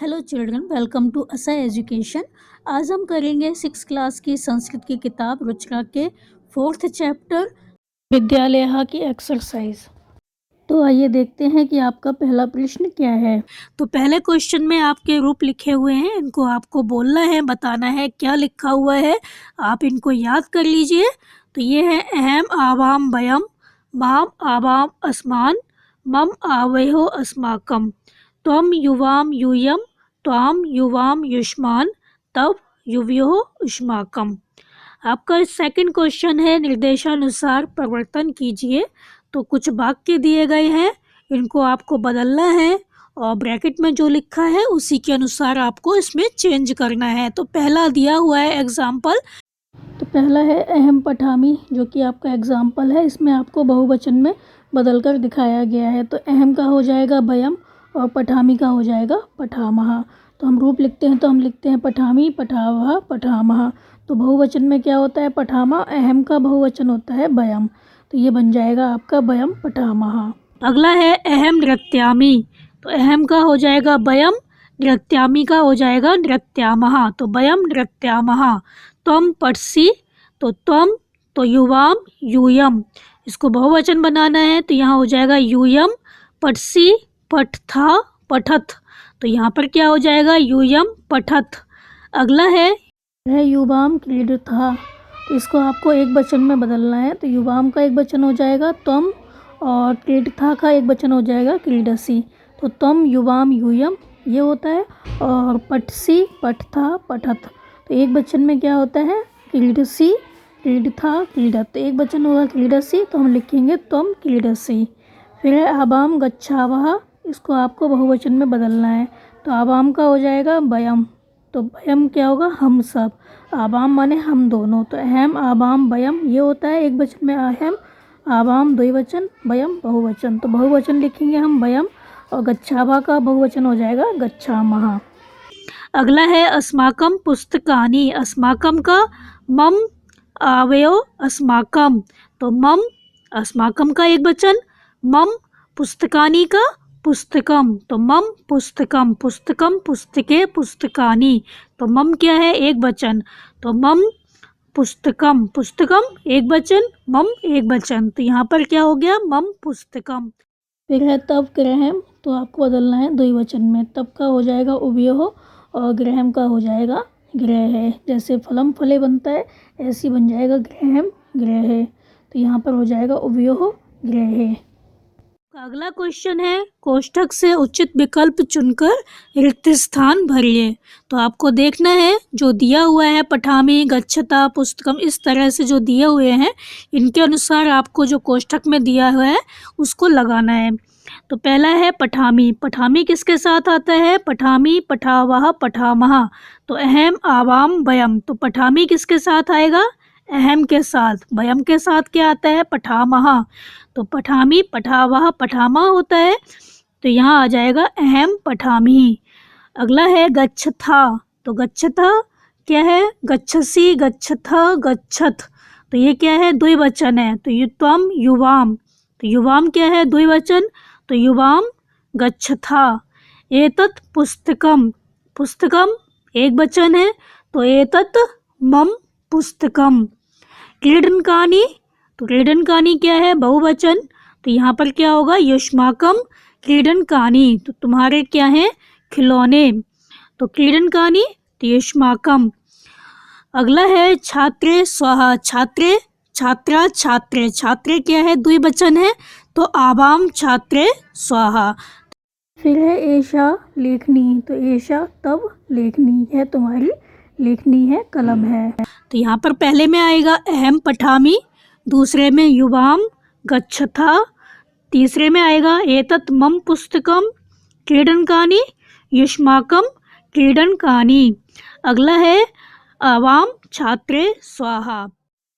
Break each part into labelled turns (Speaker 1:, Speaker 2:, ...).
Speaker 1: Hello children, welcome to असा education. आज हम करेंगे 6 क्लास की संस्कृत की किताब रुचिका के 4th चैप्टर विद्यालय की एक्सरसाइज। तो आइए देखते हैं कि आपका पहला प्रश्न क्या है। तो पहले क्वेश्चन में आपके रूप लिखे हुए हैं, इनको आपको बोलना है, बताना है क्या लिखा हुआ है। आप इनको याद कर लीजिए। तो ये है अहम आवाम वयम, माम आवाम अस्मान, मम आवयो अस्माकम, त्वम युवाम यूयम, त्वाम युवाम युष्मान, तब युवयो उष्माकम। आपका सेकंड क्वेश्चन है निर्देशानुसार परिवर्तन कीजिए। तो कुछ वाक्य दिए गए हैं, इनको आपको बदलना है और ब्रैकेट में जो लिखा है उसी के अनुसार आपको इसमें चेंज करना है। तो पहला दिया हुआ है एग्जाम्पल। तो पहला है अहम पठामी, जो कि आपका एग्जाम्पल है। इसमें आपको बहुवचन में बदलकर दिखाया गया है। तो अहम का हो जाएगा वयम और पठामी का हो जाएगा पठामह। तो हम रूप लिखते हैं तो हम लिखते हैं पठामी, पठावह, पठामह। तो बहुवचन में क्या होता है पठामा, अहम का बहुवचन होता है वयम। तो ये बन जाएगा आपका वयम पठामह। अगला है अहम नृत्यामी। तो अहम का हो जाएगा वयम, नृत्यामी का हो जाएगा नृत्यामः। तो वयम नृत्यामः। त्वम पठसि, तो त्वम, तो युवाम यूयम। इसको बहुवचन बनाना है तो यहाँ हो जाएगा यूयम, पठसि पठथा पठत। तो यहाँ पर क्या हो जाएगा यूयम पठत। अगला है युवाम क्रीडथा। तो इसको आपको एक वचन में बदलना है। तो युवाम का एक वचन हो जाएगा त्वम और क्रीडथा का एक वचन हो जाएगा क्रीडसि। तो त्वम युवाम यूयम ये होता है और पठसि पठथा पठत। तो एक वचन में क्या होता है क्रीडसि, क्रीडथा, क्रीडत। तो एक वचन होगा क्रीडसि, तो हम लिखेंगे त्वम क्रीडसि। फिर है आवाम गच्छावः। इसको आपको बहुवचन में बदलना है। तो आवाम का हो जाएगा वयम। तो वयम क्या होगा हम सब, आवाम माने हम दोनों। तो अहम आवाम वयम ये होता है एक वचन में अहम, आवाम द्विवचन, वयम बहुवचन। तो बहुवचन लिखेंगे हम वयम और गच्छावा का बहुवचन हो जाएगा गच्छामः। अगला है अस्माकम पुस्तकानि। अस्माकम का मम आवयो अस्माकम। तो मम अस्माकम का एक वचन, मम पुस्तकानि का पुस्तकम। तो मम पुस्तकम, पुस्तकम पुस्तके पुस्तकानि। तो मम क्या है एक वचन, तो मम पुस्तकम, पुस्तकम एक वचन, मम एक वचन। तो यहाँ पर क्या हो गया मम पुस्तकम। फिर है तब ग्रहम। तो आपको बदलना है द्विवचन में। तब का हो जाएगा उभयोः और ग्रहम का हो जाएगा ग्रह। जैसे फलम फले बनता है ऐसे बन जाएगा ग्रहम ग्रह। तो यहाँ पर हो जाएगा उभयोः ग्रह। अगला क्वेश्चन है कोष्ठक से उचित विकल्प चुनकर रिक्त स्थान भरिए। तो आपको देखना है जो दिया हुआ है पठामी, गच्छता, पुस्तकम, इस तरह से जो दिए हुए हैं इनके अनुसार आपको जो कोष्ठक में दिया हुआ है उसको लगाना है। तो पहला है पठामी। पठामी किसके साथ आता है पठामी, पठावह, पठामह। तो अहम आवाम वयम। तो पठामी किसके साथ आएगा अहम के साथ, वयम के साथ क्या आता है पठामह। तो पठामी, पठावह, पठामा होता है। तो यहाँ आ जाएगा अहम पठामी। अगला है गच्छथा। तो गच्छथा क्या है गच्छसि, गच्छथ, गच्छत। तो ये क्या है द्विवचन है। तो ये त्वम युवाम। तो युवाम क्या है द्विवचन, तो युवाम गच्छथा। एतत् पुस्तकम, पुस्तकम एक वचन है। तो एतत् मम पुस्तकम। क्रीडनकानि। तो क्रीडनकानि क्या है बहुवचन। तो यहाँ पर क्या होगा युष्माकम क्रीडनकानि। तो तुम्हारे क्या हैं खिलौने। तो क्रीडनकानि तो युष्माकम। अगला है छात्रे स्वाहा। छात्रे, छात्रा, छात्रे। छात्रे क्या है द्विवचन है। तो आवाम छात्रे स्वाहा। फिर है एषा लेखनी। तो एषा तब लेखनी है, तुम्हारी लेखनी है, कलम है। तो यहाँ पर पहले में आएगा अहम पठामी, दूसरे में युवाम गच्छथा, तीसरे में आएगा एतत् मम पुस्तकम क्रीडनकानि युष्माकम क्रीडनकानि। अगला है आवाम छात्रे स्वाहा।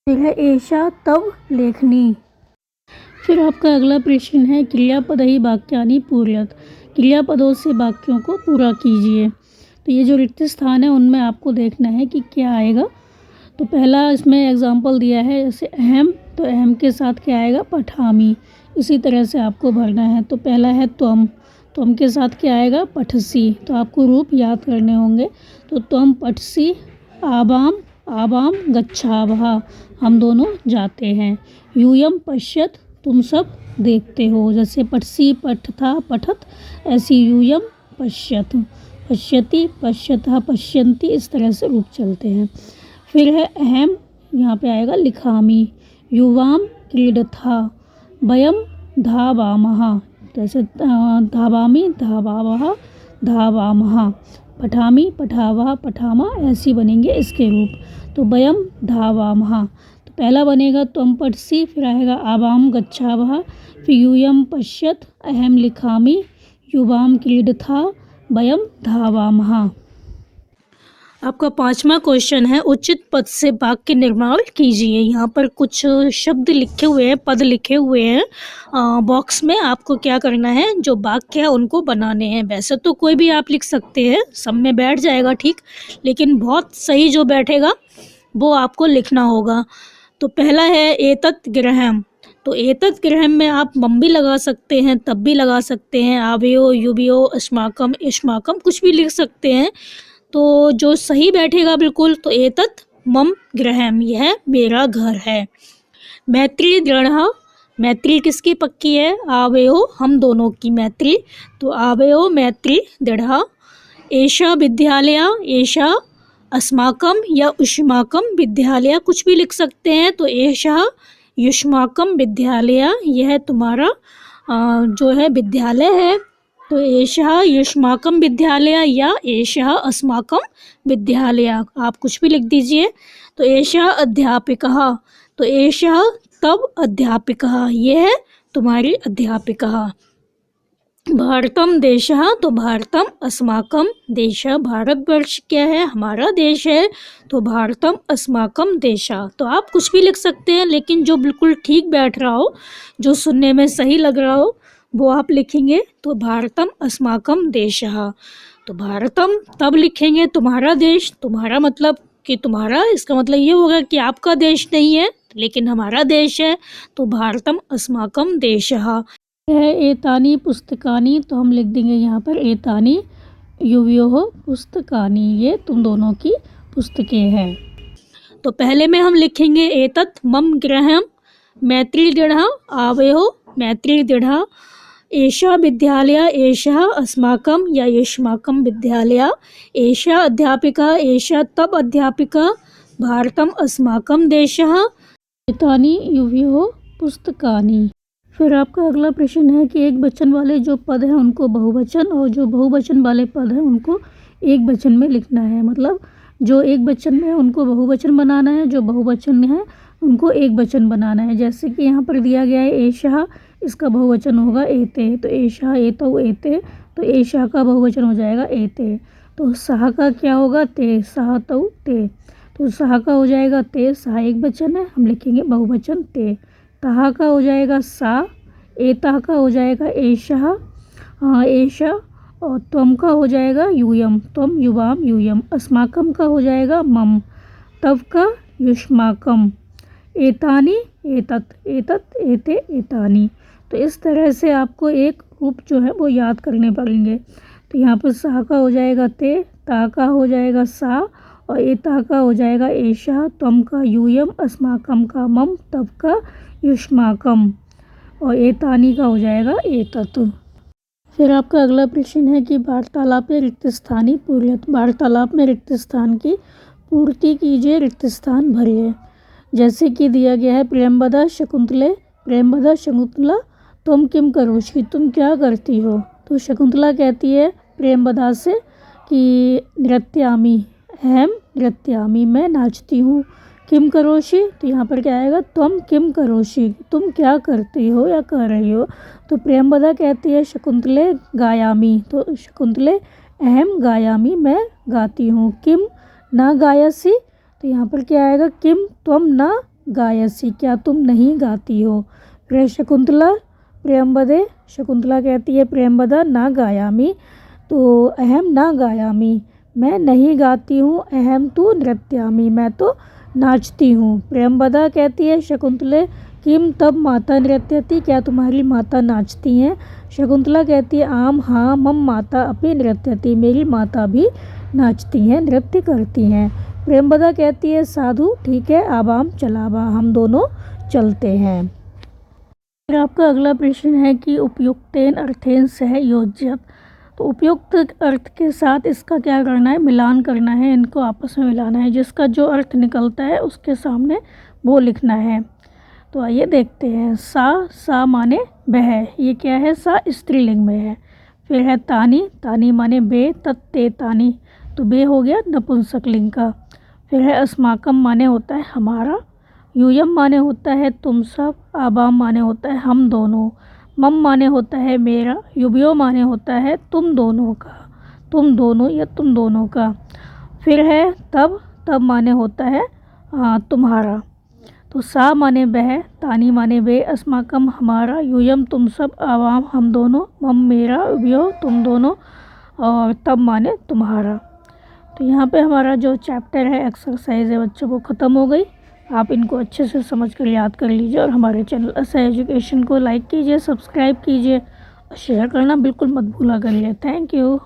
Speaker 1: फिर है एषा तब लेखनी। फिर आपका अगला प्रश्न है क्रियापदहि वाक्यानि पूरयत। क्रियापदों से वाक्यों को पूरा कीजिए। तो ये जो रिक्त स्थान है उनमें आपको देखना है कि क्या आएगा। तो पहला इसमें एग्जाम्पल दिया है जैसे अहम, तो अहम के साथ क्या आएगा पठामी। इसी तरह से आपको भरना है। तो पहला है त्वम। त्वम के साथ क्या आएगा, पठसी। तो आपको रूप याद करने होंगे। तो त्वम पठसी आवाम आवाम गच्छावः, हम दोनों जाते हैं। यूयम पश्यत, तुम सब देखते हो। जैसे पठसी पठथा पठत, ऐसी यूयम पश्यत पश्यति पश्यतः पश्यन्ति, इस तरह से रूप चलते हैं। फिर है अहम, यहाँ पे आएगा लिखामि। युवाम क्रीडथा, वयम धावामः, जैसे धावामि धावावः धावामः। पठामि पठावः पठामः, ऐसी बनेंगे इसके रूप। तो वयम धावामः, तो पहला बनेगा त्वम पठसि, फिर आएगा आवाम गच्छावः, फिर यूयम पश्यत, अहम लिखामि, युवाम क्रीडथा, वयम धावामः। आपका 5वां क्वेश्चन है, उचित पद से वाक्य निर्माण कीजिए। यहाँ पर कुछ शब्द लिखे हुए हैं, पद लिखे हुए हैं बॉक्स में। आपको क्या करना है, जो वाक्य है उनको बनाने हैं। वैसे तो कोई भी आप लिख सकते हैं, सब में बैठ जाएगा ठीक, लेकिन बहुत सही जो बैठेगा वो आपको लिखना होगा। तो पहला है एतत् गृहम्। तो एतत् गृहम् में आप मम भी लगा सकते हैं, तब भी लगा सकते हैं, आवयो युवयो अस्माकम इष्माकम, कुछ भी लिख सकते हैं। तो जो सही बैठेगा बिल्कुल, तो एतत् मम गृहम्, यह मेरा घर है। मैत्री दृढ़, मैत्री किसकी पक्की है, आवयो हम दोनों की मैत्री, तो आवयो मैत्री दृढ़। एषा विद्यालय, एषा अस्माकम या उष्माकम विद्यालय, कुछ भी लिख सकते हैं। तो एषा युष्माकम विद्यालय, यह तुम्हारा जो है विद्यालय है। तो एषः युष्माकम विद्यालय या एषः अस्माकम विद्यालय, आप कुछ भी लिख दीजिए। तो एषः अध्यापिकः, तो एषः तब अध्यापिकः, यह तुम्हारी अध्यापिका। भारतम देशः, तो भारतम अस्माकम देशः, भारतवर्ष क्या है, हमारा देश है, तो भारतम अस्माकम देशः। तो आप कुछ भी लिख सकते हैं, लेकिन जो बिल्कुल ठीक बैठ रहा हो, जो सुनने में सही लग रहा हो, वो आप लिखेंगे। तो भारतम अस्माकम देशः। तो भारतम तब लिखेंगे तुम्हारा देश, तुम्हारा मतलब कि तुम्हारा, इसका मतलब ये होगा कि आपका देश नहीं है, लेकिन हमारा देश है। तो भारतम अस्माकम देशः। है एतानी पुस्तकानी, तो हम लिख देंगे यहाँ पर एतानी युवयोः पुस्तकानी, ये तुम दोनों की पुस्तकें हैं। तो पहले में हम लिखेंगे एतत् मम गृहम् मैत्री दृढ़, आवयोः मैत्री दृढ़। एषा विद्यालय, एषः अस्माकं या युष्माकं विद्यालय। एषा अध्यापिका, एषा तब अध्यापिका। भारतम अस्माकं देशः। एतानि युवयोः पुस्तकानि। फिर आपका अगला प्रश्न है कि एक वचन वाले जो पद हैं उनको बहुवचन, और जो बहुवचन वाले पद हैं उनको एक वचन में लिखना है। मतलब जो एक वचन में है उनको बहुवचन बनाना है, जो बहुवचन में है उनको एक वचन बनाना है। जैसे कि यहाँ पर दिया गया है एषः, इसका बहुवचन होगा एते। तो एषः एतौ एते, तो एषः का बहुवचन हो जाएगा एते। तो सः का क्या होगा, ते, सः तौ ते। तो सः का हो जाएगा ते, सः एक वचन है, हम लिखेंगे बहुवचन ते। तः का हो जाएगा सा, एतः का हो जाएगा एषः एषा, और त्वम का हो जाएगा यूयम, त्वम युवाम यूयम। अस्माकम का हो जाएगा मम, तव का युष्माकम। एतानि एतत्, एतत् एते एतानि। तो इस तरह से आपको एक रूप जो है वो याद करने पड़ेंगे। तो यहाँ पर सः का हो जाएगा ते, ता का हो जाएगा सा, और एतः का हो जाएगा एषः, त्वम का यूयम, अस्माकम का मम, तव का युष्माकम, और एतानि का हो जाएगा एतत्। फिर आपका अगला प्रश्न है कि वार्तालाप में रिक्त स्थान पूर्यत। वार्तालाप में रिक्त स्थान की पूर्ति कीजिए, रिक्त स्थान भरिए। जैसे कि दिया गया है प्रेमवदा शकुंतले, प्रेमवदा शकुंतला तुम किम करोषि, तुम क्या करती हो। तो शकुंतला कहती है प्रेमवदा से कि नृत्यामि, अहम नृत्यामि, मैं नाचती हूँ। किम करोषि, तो यहाँ पर क्या आएगा, तुम किम करोषि, तुम क्या करती हो या कर रही हो। तो प्रेमवदा कहती है शकुंतले गायामि, तो शकुंतले अहम गायामि, मैं गाती हूँ। किम ना गायसी, तो यहाँ पर क्या आएगा, किम तुम ना गायसी, क्या तुम नहीं गाती हो। फिर शकुंतला प्रेमवदे, शकुंतला कहती है प्रेमवदा ना गायामि, तो अहम ना गायामि, मैं नहीं गाती हूँ। अहम तु नृत्यामि, मैं तो नाचती हूँ। प्रेमवदा कहती है शकुंतले किम तब माता नृत्यति, क्या तुम्हारी माता नाचती हैं। शकुंतला कहती है आम हाँ, मम माता अपि नृत्यति, मेरी माता भी नाचती हैं, नृत्य करती हैं। प्रेमवदा कहती है साधु ठीक है, आवाम चलावा, हम दोनों चलते हैं। फिर आपका अगला प्रश्न है कि उपयुक्तेन अर्थेन सह योज्यत, तो उपयुक्त अर्थ के साथ इसका क्या करना है, मिलान करना है, इनको आपस में मिलाना है, जिसका जो अर्थ निकलता है उसके सामने वो लिखना है। तो आइए देखते हैं। सा माने वह, ये क्या है, सा स्त्रीलिंग में है। फिर है तानी, तानी माने बे, तत्ते तानी, तो बे हो गया नपुंसकलिंग का। फिर है अस्माकम माने होता है हमारा, यूयम माने होता है तुम सब, आबाम माने होता है हम दोनों, मम माने होता है मेरा, युबियो माने होता है तुम दोनों का, तुम दोनों या तुम दोनों का। फिर है तब, तब माने होता है तुम्हारा। तो सा माने वह, तानी माने वे, अस्माकम हमारा, यूयम तुम सब, आवाम हम दोनों, मम मेरा, युबियो तुम दोनों, और तब माने तुम्हारा। तो यहाँ पे हमारा जो चैप्टर है एक्सरसाइज है बच्चों वो ख़त्म हो गई। आप इनको अच्छे से समझ कर याद कर लीजिए और हमारे चैनल असा एजुकेशन को लाइक कीजिए, सब्सक्राइब कीजिए और शेयर करना बिल्कुल मत भूला करिए। Thank you.